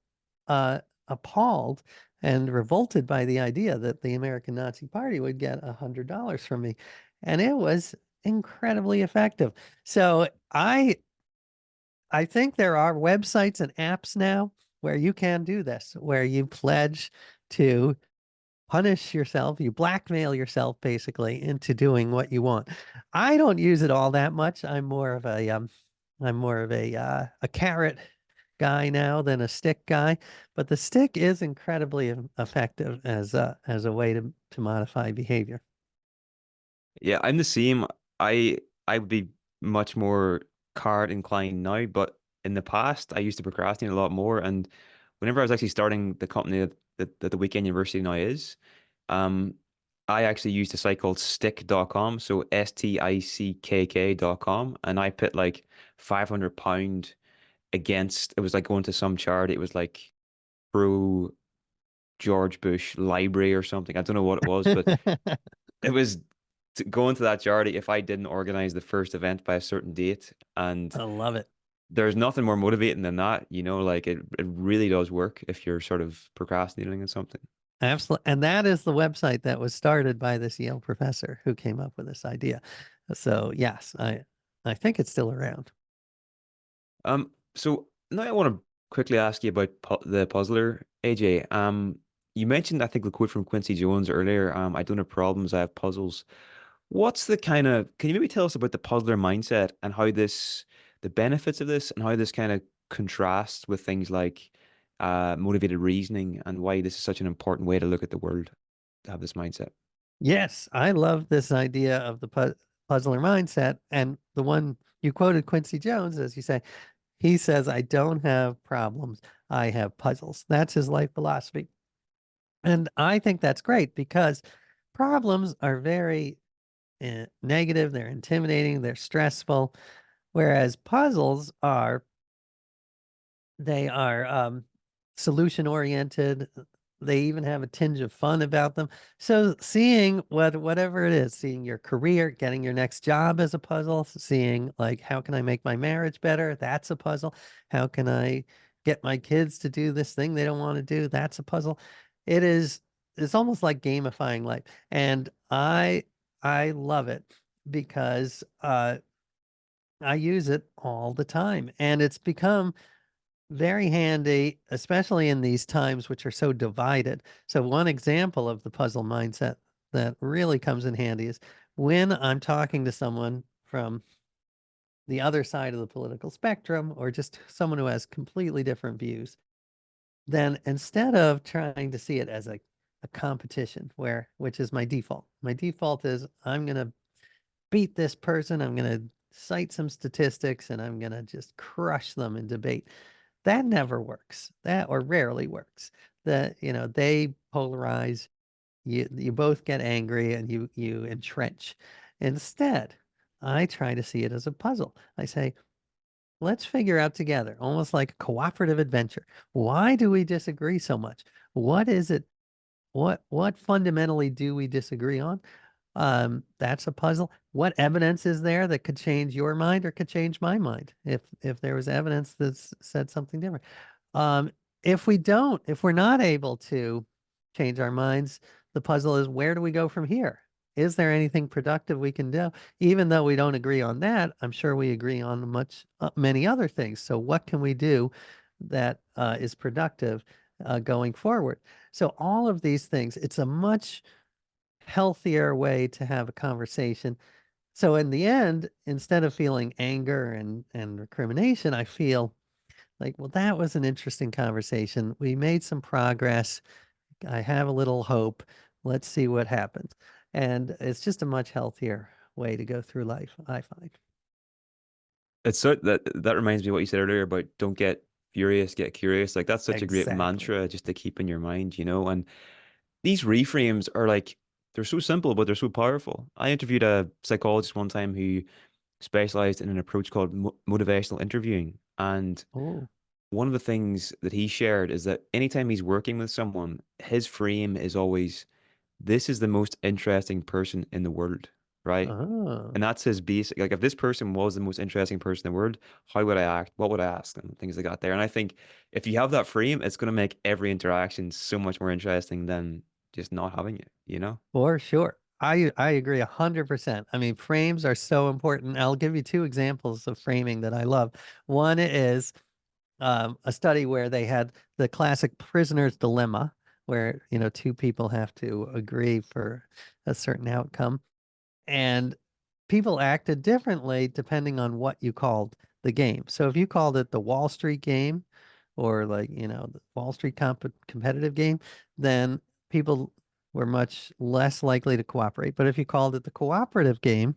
appalled and revolted by the idea that the American Nazi Party would get $100 from me. And it was incredibly effective. So I think there are websites and apps now where you can do this, where you pledge to punish yourself, you blackmail yourself basically into doing what you want. I don't use it all that much. I'm more of a carrot guy now than a stick guy, but the stick is incredibly effective as a way to modify behavior. Yeah, I'm the same. I I would be much more card inclined now, but in the past I used to procrastinate a lot more. And whenever I was actually starting the company that the Weekend University now is, um, I actually used a site called stick.com, so stickk.com, and I put like £500 against, it was like going to some charity. It was like pro George Bush library or something. I don't know what it was, but it was going to that charity if I didn't organize the first event by a certain date. And I love it. there's nothing more motivating than that, like it really does work if you're sort of procrastinating on something. Absolutely. And that is the website that was started by this Yale professor who came up with this idea. So yes, I think it's still around. So now I want to quickly ask you about the puzzler, AJ. You mentioned, I think, the quote from Quincy Jones earlier. I don't have problems, I have puzzles. What's the kind of, can you maybe tell us about the puzzler mindset and how the benefits of this and how this kind of contrasts with things like motivated reasoning and why this is such an important way to look at the world, to have this mindset? Yes, I love this idea of the puzzler mindset. And the one you quoted Quincy Jones, as you say, he says, I don't have problems, I have puzzles. That's his life philosophy. And I think that's great because problems are very negative, they're intimidating, they're stressful, whereas puzzles are they are solution oriented. They even have a tinge of fun about them. So seeing whatever it is, seeing your career, getting your next job as a puzzle, seeing like how can I make my marriage better? That's a puzzle. How can I get my kids to do this thing they don't want to do? That's a puzzle. It is it's almost like gamifying life. And I love it because I use it all the time. And it's become very handy, especially in these times which are so divided. So one example of the puzzle mindset that really comes in handy is when I'm talking to someone from the other side of the political spectrum or just someone who has completely different views. then instead of trying to see it as a competition which is my default is I'm going to beat this person. I'm going to cite some statistics and I'm going to just crush them in debate. That never works. That or rarely works. They polarize. You both get angry and you entrench. Instead, I try to see it as a puzzle. I say, let's figure out together, almost like a cooperative adventure. Why do we disagree so much? What is it? What fundamentally do we disagree on? That's a puzzle. What evidence is there that could change your mind or could change my mind if there was evidence that said something different? Um, if we're not able to change our minds, the puzzle is where do we go from here? Is there anything productive we can do? Even though we don't agree on that, I'm sure we agree on many other things. So what can we do that is productive going forward? So all of these things, it's a much healthier way to have a conversation. So in the end, instead of feeling anger and recrimination, I feel like, well, that was an interesting conversation. We made some progress. I have a little hope. Let's see what happens. And it's just a much healthier way to go through life, I find. It's so that reminds me of what you said earlier about don't get furious, get curious. Like that's such a great Exactly. mantra just to keep in your mind, you know. And these reframes are like they're so simple, but they're so powerful. I interviewed a psychologist one time who specialized in an approach called motivational interviewing, and Oh, one of the things that he shared is that anytime he's working with someone, his frame is always, this is the most interesting person in the world, right? oh, And that's his basic, like if this person was the most interesting person in the world, how would I act? What would I ask them? Things like that there. And I think if you have that frame, it's going to make every interaction so much more interesting than just not having it, you know? for sure. I agree 100%. I mean, frames are so important. I'll give you two examples of framing that I love. One is a study where they had the classic prisoner's dilemma, where two people have to agree for a certain outcome, and people acted differently depending on what you called the game. So if you called it the Wall Street game, or like the Wall Street competitive game, then people were much less likely to cooperate. But if you called it the cooperative game,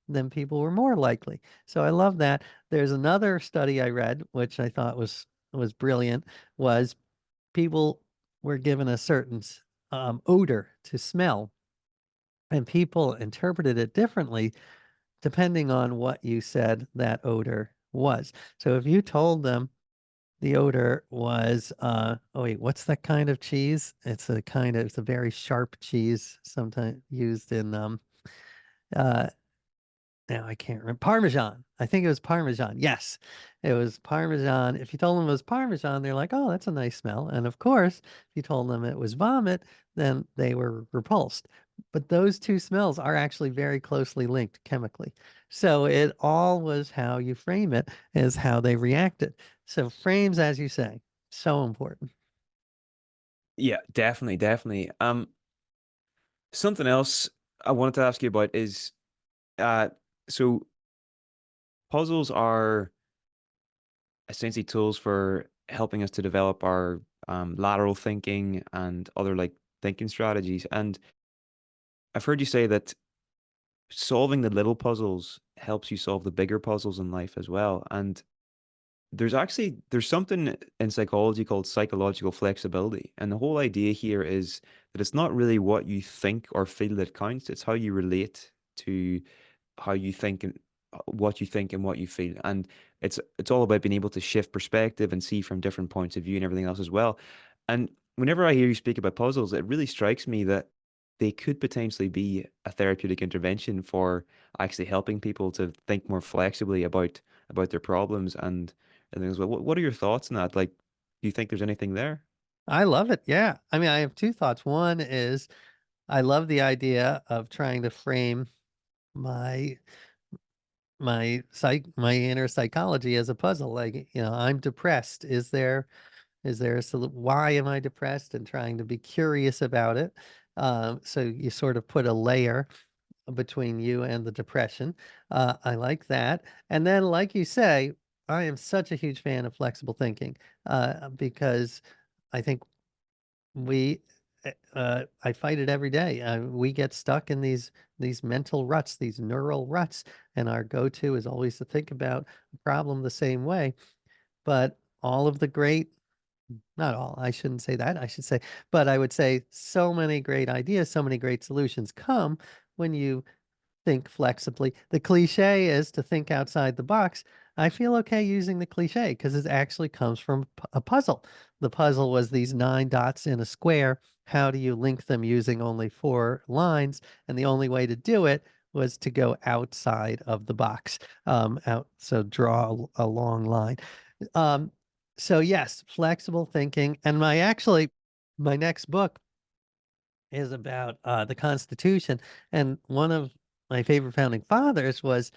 then people were more likely. So I love that. There's another study I read, which I thought was brilliant, was people were given a certain odor to smell, and people interpreted it differently depending on what you said that odor was. So if you told them the odor was, oh wait, what's that kind of cheese? It's a very sharp cheese, sometimes used in uh, now I can't remember. Parmesan. I think it was Parmesan. Yes, it was Parmesan. If you told them it was Parmesan, they're like, oh, that's a nice smell. And of course, if you told them it was vomit, then they were repulsed. But those two smells are actually very closely linked chemically. So it all was how you frame it, is how they reacted. So frames, as you say, so important. Yeah, definitely, definitely. Something else I wanted to ask you about is uh so puzzles are essentially tools for helping us to develop our lateral thinking and other like thinking strategies. And I've heard you say that solving the little puzzles helps you solve the bigger puzzles in life as well. And there's something in psychology called psychological flexibility. And the whole idea here is that it's not really what you think or feel that counts, it's how you relate to how you think and what you think and what you feel. And it's all about being able to shift perspective and see from different points of view and everything else as well. And whenever I hear you speak about puzzles, it really strikes me that they could potentially be a therapeutic intervention for actually helping people to think more flexibly about their problems and things. What are your thoughts on that? Like, do you think there's anything there? I love it. Yeah. I mean, I have two thoughts. One is I love the idea of trying to frame my my inner psychology as a puzzle. Like, I'm depressed. Is there a why am I depressed, and trying to be curious about it. So you sort of put a layer between you and the depression. I like that. And then, like you say, I am such a huge fan of flexible thinking, because I think we I fight it every day. We get stuck in these mental ruts, these neural ruts, and our go-to is always to think about a problem the same way. But all of the great, not all, I shouldn't say that. I should say, but I would say so many great ideas, so many great solutions come when you think flexibly. The cliche is to think outside the box. I feel okay using the cliche because it actually comes from a puzzle. The puzzle was these 9 dots in a square. How do you link them using only 4 lines? And the only way to do it was to go outside of the box. So draw a long line. Um, so yes, flexible thinking. And my next book is about the Constitution. And one of my favorite founding fathers was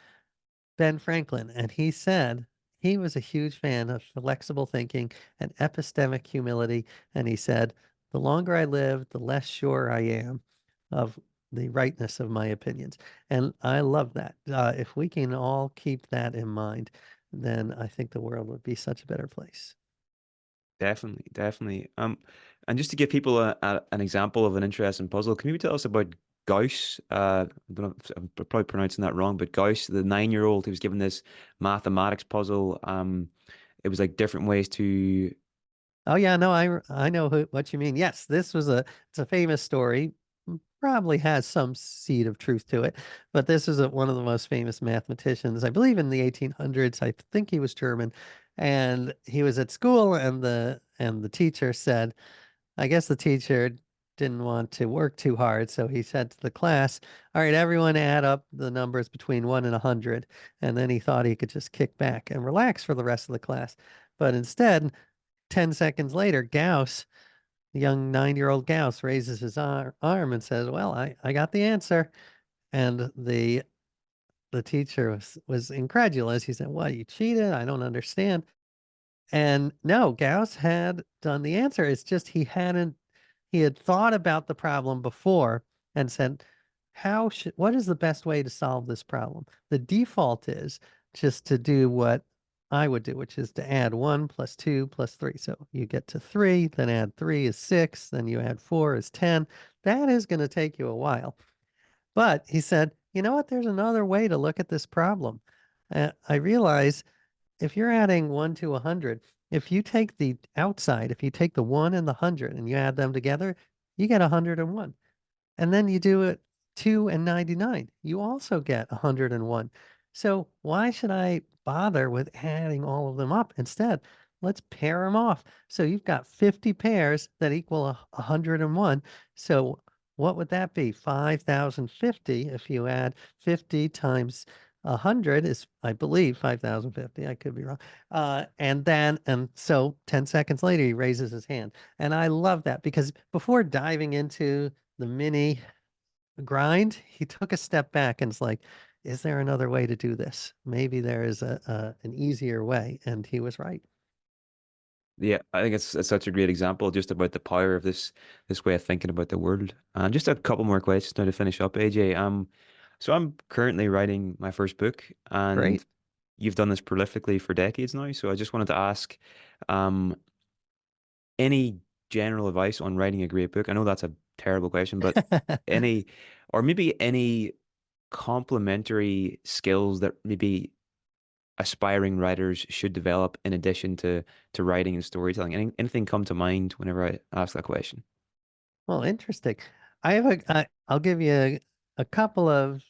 Ben Franklin. And he said he was a huge fan of flexible thinking and epistemic humility. And he said, the longer I live, the less sure I am of the rightness of my opinions. And I love that. If we can all keep that in mind, then I think the world would be such a better place. Definitely, definitely. And just to give people an example of an interesting puzzle, can you tell us about Gauss? I don't know if I'm probably pronouncing that wrong, but Gauss, the 9-year-old who was given this mathematics puzzle. It was like different ways to. Oh yeah, no, I know what you mean. Yes, this was it's a famous story. Probably has some seed of truth to it, but this is one of the most famous mathematicians, I believe, in the 1800s. I think he was German, and he was at school, and the teacher said, I guess the teacher didn't want to work too hard, so he said to the class, "All right, everyone, add up the numbers between 1 and 100." And then he thought he could just kick back and relax for the rest of the class, but instead 10 seconds later, Gauss, the young 9-year-old Gauss, raises his arm and says, well, I got the answer. And the teacher was incredulous. He said, what, you cheated? I don't understand. And no, Gauss had done the answer. It's just he had thought about the problem before and said, what is the best way to solve this problem? The default is just to do what I would do, which is to add 1 plus 2 plus 3. So you get to 3, then add 3 is 6, then you add 4 is 10. That is going to take you a while. But he said, you know what? There's another way to look at this problem. I realize if you're adding 1 to 100, if you take the outside, if you take the 1 and the 100 and you add them together, you get 101. And then you do it 2 and 99. You also get 101. So why should I bother with adding all of them up? Instead, let's pair them off. So you've got 50 pairs that equal 101. So what would that be? 5,050 if you add 50 times 100 is, I believe, 5,050. I could be wrong. And so 10 seconds later, he raises his hand. And I love that because before diving into the mini grind, he took a step back and it's like, is there another way to do this? Maybe there is an easier way. And he was right. Yeah, I think it's such a great example just about the power of this way of thinking about the world. And just a couple more questions now to finish up, AJ. So I'm currently writing my first book, and Great. you've done this prolifically for decades now. So I just wanted to ask, um, any general advice on writing a great book? I know that's a terrible question, but any, or maybe any complementary skills that maybe aspiring writers should develop in addition to writing and storytelling? Anything come to mind whenever I ask that question? Well, interesting. I'll give you a couple of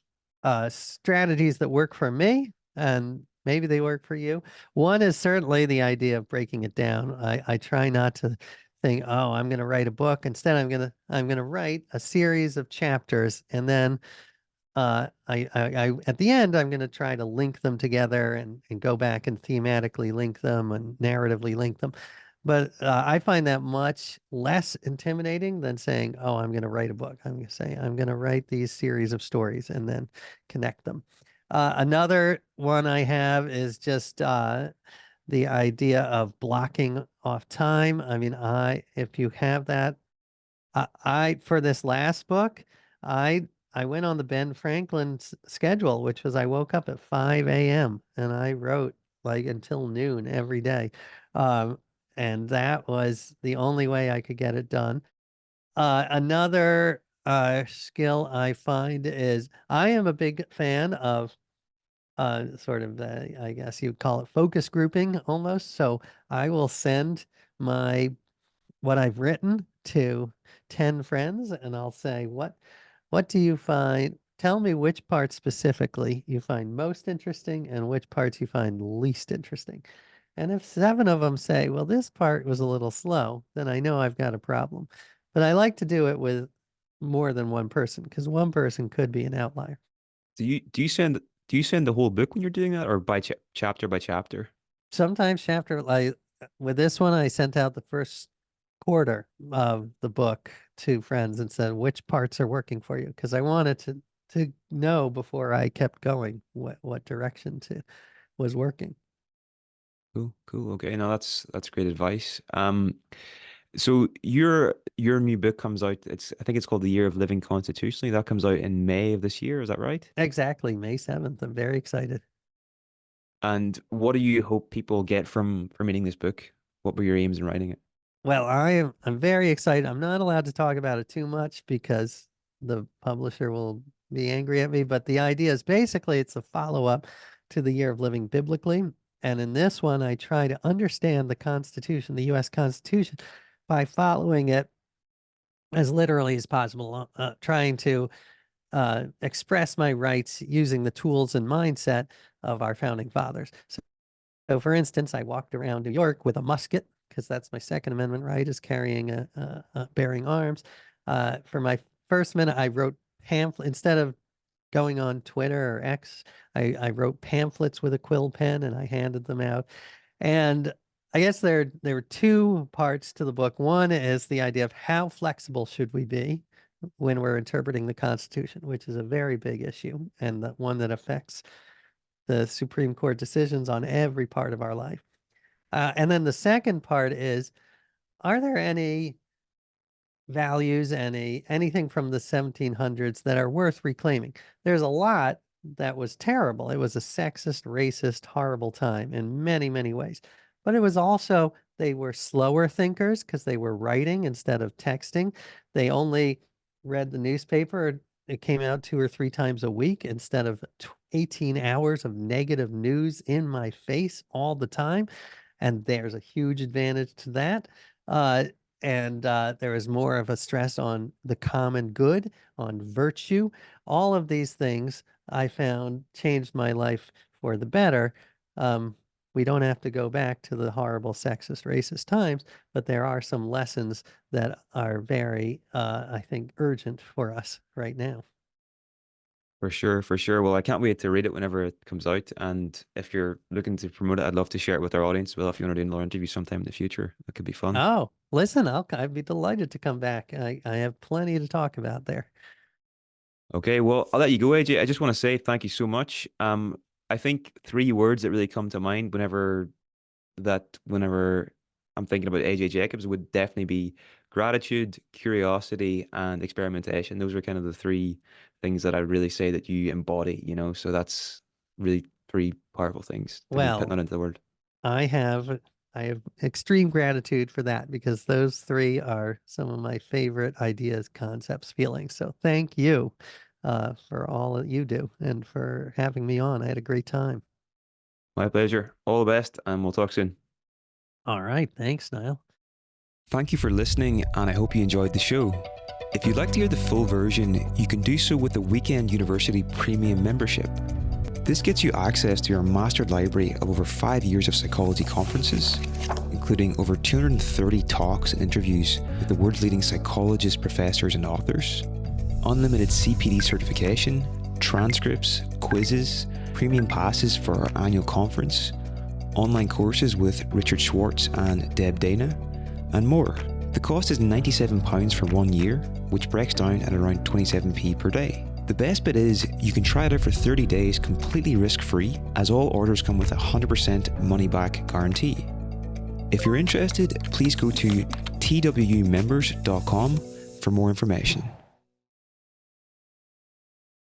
strategies that work for me, and maybe they work for you. One is certainly the idea of breaking it down. I try not to think, oh, I'm going to write a book. Instead, I'm gonna write a series of chapters, and then at the end, I'm going to try to link them together and go back and thematically link them and narratively link them. But I find that much less intimidating than saying, oh, I'm going to write a book. I'm going to say, I'm going to write these series of stories and then connect them. Another one I have is just the idea of blocking off time. I mean, if you have that, for this last book, I went on the Ben Franklin schedule, which was I woke up at 5 a.m. and I wrote like until noon every day. Um, and that was the only way I could get it done. Another skill I find is I am a big fan of sort of, I guess you'd call it focus grouping almost. So I will send my what I've written to 10 friends and I'll say, what do you find? Tell me which parts specifically you find most interesting and which parts you find least interesting. And if 7 of them say, well, this part was a little slow, then I know I've got a problem. But I like to do it with more than one person because one person could be an outlier. Do you send the whole book when you're doing that, or by chapter by chapter? Sometimes chapter like with this one, I sent out the first quarter of the book to friends and said which parts are working for you because I wanted to know before I kept going what direction to was working. Cool, cool. Okay, now that's great advice. So your new book comes out. I think it's called The Year of Living Constitutionally. That comes out in May of this year. Is that right? Exactly, May 7th. I'm very excited. And what do you hope people get from reading this book? What were your aims in writing it? Well, I'm very excited. I'm not allowed to talk about it too much because the publisher will be angry at me, but the idea is basically it's a follow-up to The Year of Living Biblically. And in this one, I try to understand the Constitution, the US Constitution, by following it as literally as possible, trying to express my rights using the tools and mindset of our founding fathers. So for instance, I walked around New York with a musket because that's my Second Amendment right is carrying bearing arms. For my First Minute, I wrote pamphlet instead of going on Twitter or X. I wrote pamphlets with a quill pen and I handed them out. And I guess there were 2 parts to the book. One is the idea of how flexible should we be when we're interpreting the Constitution, which is a very big issue and the one that affects the Supreme Court decisions on every part of our life. And then the second part is, are there any values, anything from the 1700s that are worth reclaiming? There's a lot that was terrible. It was a sexist, racist, horrible time in many, many ways. But it was also, they were slower thinkers because they were writing instead of texting. They only read the newspaper. It came out 2 or 3 times a week instead of 18 hours of negative news in my face all the time. And there's a huge advantage to that. And there is more of a stress on the common good, on virtue. All of these things I found changed my life for the better. We don't have to go back to the horrible sexist, racist times, but there are some lessons that are very, I think, urgent for us right now. For sure, for sure. Well, I can't wait to read it whenever it comes out. And if you're looking to promote it, I'd love to share it with our audience. Well, if you want to do another interview sometime in the future, that could be fun. Oh, listen, I'd be delighted to come back. I have plenty to talk about there. Okay, well, I'll let you go, AJ. I just want to say thank you so much. I think 3 words that really come to mind whenever I'm thinking about AJ Jacobs would definitely be gratitude, curiosity, and experimentation. Those are kind of the 3 things that I really say that you embody. So that's really 3 powerful things to be putting Well, out into the world. I have I have extreme gratitude for that because those 3 are some of my favorite ideas, concepts, feelings. So thank you for all that you do and for having me on. I had a great time. My pleasure. All the best, and we'll talk soon. All right. Thanks, Niall. Thank you for listening, and I hope you enjoyed the show. If you'd like to hear the full version, you can do so with the Weekend University Premium membership. This gets you access to our mastered library of over 5 years of psychology conferences, including over 230 talks and interviews with the world's leading psychologists, professors, and authors, unlimited CPD certification, transcripts, quizzes, premium passes for our annual conference, online courses with Richard Schwartz and Deb Dana, and more. The cost is £97 for 1 year, which breaks down at around 27p per day. The best bit is you can try it out for 30 days completely risk-free, as all orders come with a 100% money-back guarantee. If you're interested, please go to twmembers.com for more information.